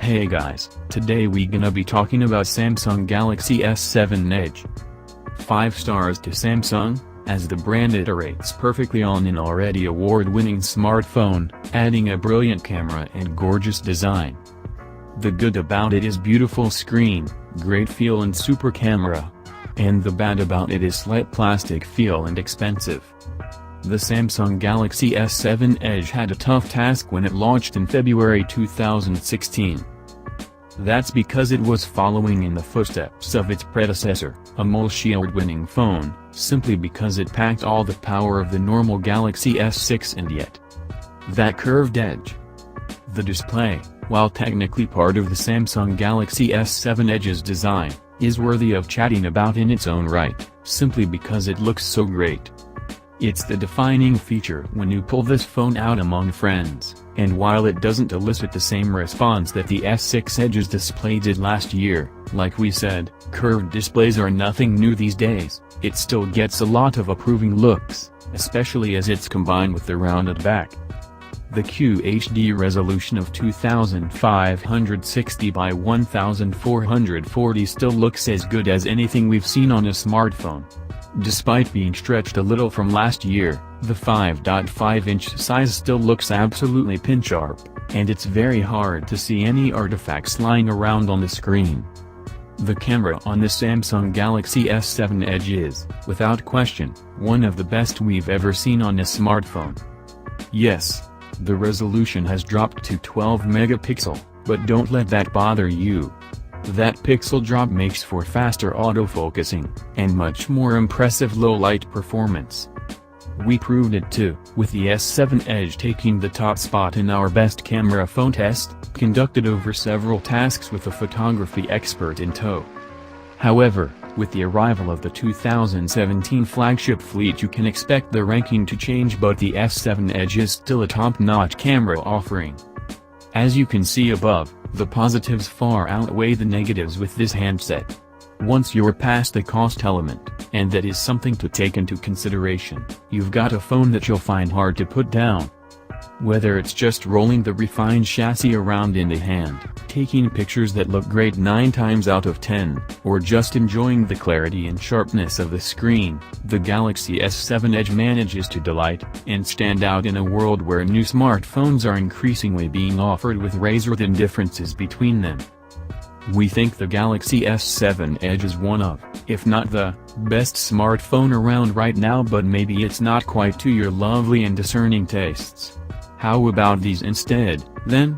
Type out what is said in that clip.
Hey guys, today we gonna be talking about Samsung Galaxy S7 Edge. 5 stars to Samsung, as the brand iterates perfectly on an already award-winning smartphone, adding a brilliant camera and gorgeous design. The good about it is beautiful screen, great feel and super camera. And the bad about it is slight plastic feel and expensive. The Samsung Galaxy S7 Edge had a tough task when it launched in February 2016. That's because it was following in the footsteps of its predecessor, a multi-award-winning phone, simply because it packed all the power of the normal Galaxy S6 and yet that curved edge. The display, while technically part of the Samsung Galaxy S7 Edge's design, is worthy of chatting about in its own right, simply because it looks so great. It's the defining feature when you pull this phone out among friends, and while it doesn't elicit the same response that the S6 Edge's display did last year, like we said, curved displays are nothing new these days, it still gets a lot of approving looks, especially as it's combined with the rounded back. The QHD resolution of 2560 by 1440 still looks as good as anything we've seen on a smartphone. Despite being stretched a little from last year, the 5.5-inch size still looks absolutely pin-sharp, and it's very hard to see any artifacts lying around on the screen. The camera on the Samsung Galaxy S7 Edge is, without question, one of the best we've ever seen on a smartphone. Yes, the resolution has dropped to 12 megapixel, but don't let that bother you. That pixel drop makes for faster autofocusing, and much more impressive low-light performance. We proved it too, with the S7 Edge taking the top spot in our best camera phone test, conducted over several tasks with a photography expert in tow. However, with the arrival of the 2017 flagship fleet you can expect the ranking to change, but the S7 Edge is still a top-notch camera offering. As you can see above, the positives far outweigh the negatives with this handset. Once you're past the cost element, and that is something to take into consideration, you've got a phone that you'll find hard to put down. Whether it's just rolling the refined chassis around in the hand, taking pictures that look great 9 times out of 10, or just enjoying the clarity and sharpness of the screen, the Galaxy S7 Edge manages to delight, and stand out in a world where new smartphones are increasingly being offered with razor-thin differences between them. We think the Galaxy S7 Edge is one of, if not the, best smartphone around right now, but maybe it's not quite to your lovely and discerning tastes. How about these instead, then?